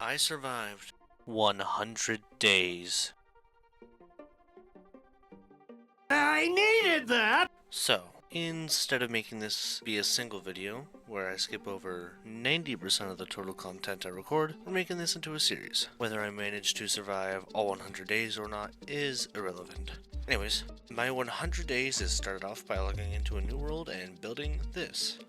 I survived 100 days. I needed that! So, instead of making this be a single video, where I skip over 90% of the total content I record, we're making this into a series. Whether I manage to survive all 100 days or not is irrelevant. Anyways, my 100 days is started off by logging into a new world and building this.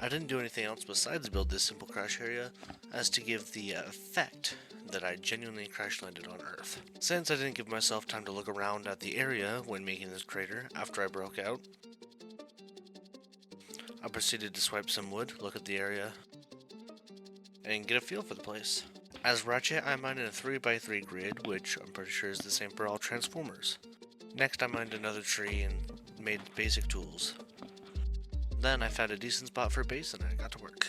I didn't do anything else besides build this simple crash area as to give the effect that I genuinely crash landed on Earth. Since I didn't give myself time to look around at the area when making this crater after I broke out, I proceeded to swipe some wood, look at the area, and get a feel for the place. As Ratchet, I mined in a 3x3 grid, which I'm pretty sure is the same for all transformers. Next I mined another tree and made basic tools. Then I found a decent spot for a base and I got to work.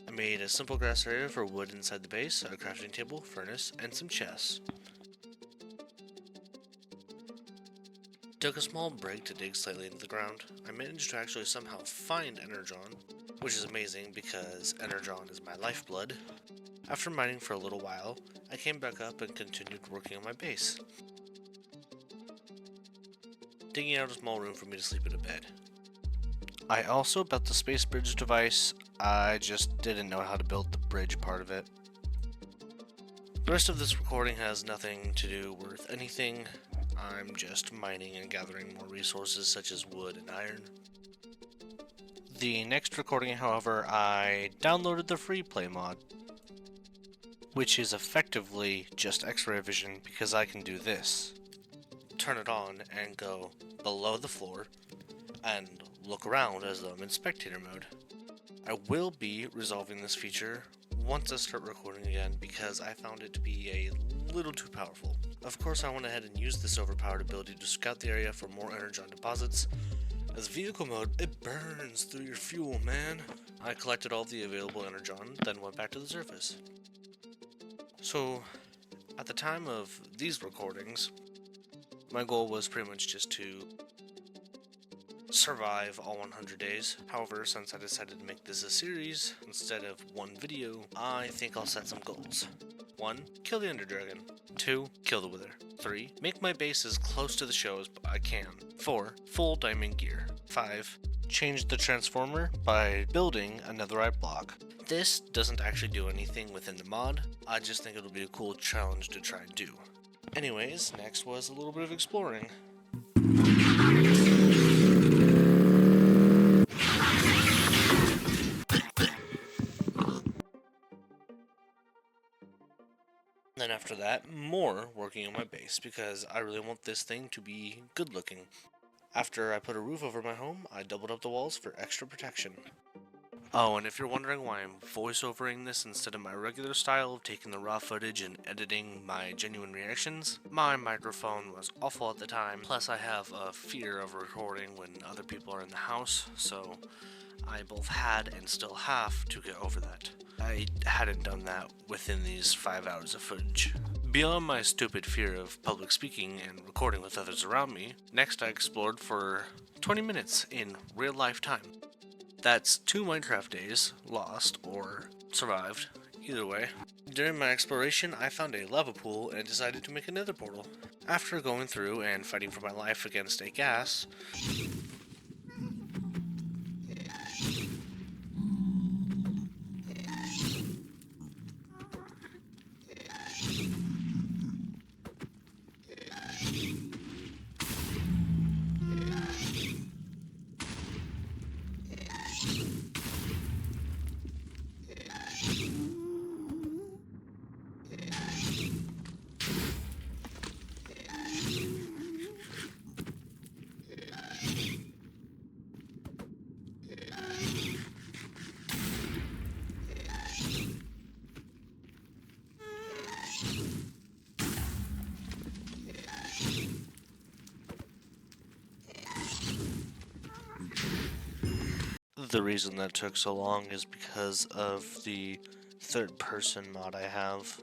I made a simple grass area for wood inside the base, a crafting table, furnace, and some chests. Took a small break to dig slightly into the ground. I managed to actually somehow find energon, which is amazing because energon is my lifeblood. After mining for a little while, I came back up and continued working on my base, digging out a small room for me to sleep in a bed. I also built the space bridge device, I just didn't know how to build the bridge part of it. The rest of this recording has nothing to do with anything. I'm just mining and gathering more resources such as wood and iron. The next recording, however, I downloaded the free play mod, which is effectively just X-ray vision because I can do this. Turn it on and go below the floor and look around as though I'm in spectator mode. I will be resolving this feature once I start recording again because I found it to be a little too powerful. Of course, I went ahead and used this overpowered ability to scout the area for more energon deposits. As vehicle mode, it burns through your fuel, man. I collected all the available energon, then went back to the surface. So, at the time of these recordings, my goal was pretty much just to survive all 100 days. However, since I decided to make this a series instead of one video, I think I'll set some goals. 1. Kill the Ender Dragon. 2. Kill the Wither. 3. Make my base as close to the show as I can. 4. Full diamond gear. 5. Change the transformer by building a netherite block. This doesn't actually do anything within the mod, I just think it'll be a cool challenge to try and do. Anyways, next was a little bit of exploring. Then after that, more working on my base because I really want this thing to be good looking. After I put a roof over my home, I doubled up the walls for extra protection. Oh, and if you're wondering why I'm voiceovering this instead of my regular style of taking the raw footage and editing my genuine reactions, my microphone was awful at the time, plus I have a fear of recording when other people are in the house, so I both had and still have to get over that. I hadn't done that within these 5 hours of footage. Beyond my stupid fear of public speaking and recording with others around me, next I explored for 20 minutes in real life time. That's 2 Minecraft days, lost or survived, either way. During my exploration, I found a lava pool and decided to make a nether portal. After going through and fighting for my life against a ghast, the reason that took so long is because of the third person mod I have.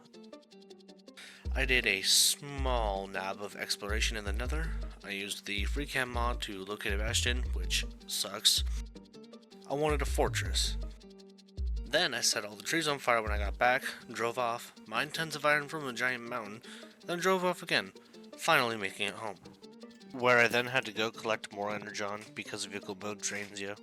I did a small nab of exploration in the nether, I used the FreeCam mod to locate a bastion, which sucks. I wanted a fortress. Then I set all the trees on fire when I got back, drove off, mined tons of iron from a giant mountain, then drove off again, finally making it home. Where I then had to go collect more energon because vehicle mode drains you.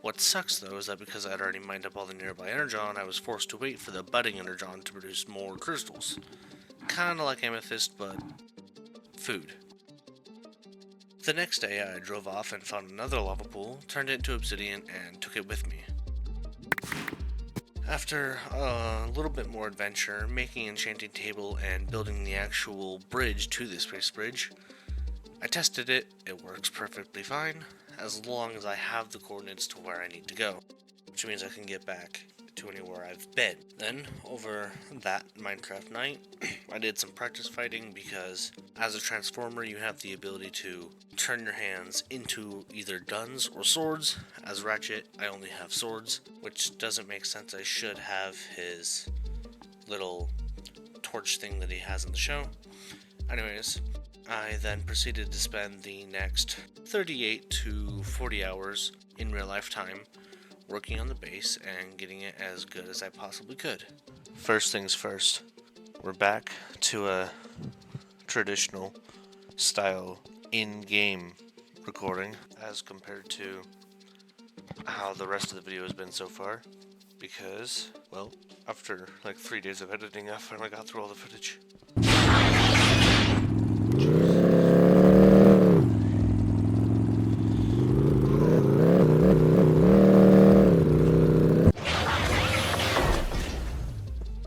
What sucks though is that because I had already mined up all the nearby energon, I was forced to wait for the budding energon to produce more crystals. Kinda like amethyst, but food. The next day I drove off and found another lava pool, turned it into obsidian, and took it with me. After a little bit more adventure, making an enchanting table and building the actual bridge to the space bridge, I tested it. It works perfectly fine, as long as I have the coordinates to where I need to go, which means I can get back to anywhere I've been. Then, over that Minecraft night, I did some practice fighting because as a transformer you have the ability to turn your hands into either guns or swords. As Ratchet, I only have swords, which doesn't make sense. I should have his little torch thing that he has in the show. Anyways, I then proceeded to spend the next 38 to 40 hours in real life time working on the base and getting it as good as I possibly could. First things first, we're back to a traditional style in-game recording as compared to how the rest of the video has been so far, because, well, after like 3 days of editing, I finally got through all the footage.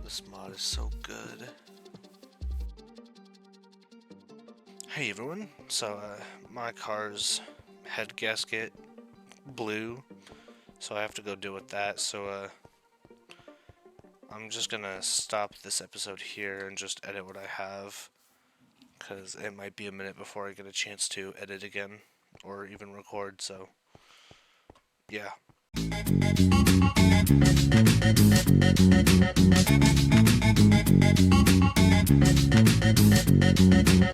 This mod is so good. Hey everyone, so my car's head gasket blew, so I have to go deal with that, so I'm just gonna stop this episode here and just edit what I have, because it might be a minute before I get a chance to edit again, or even record, so yeah.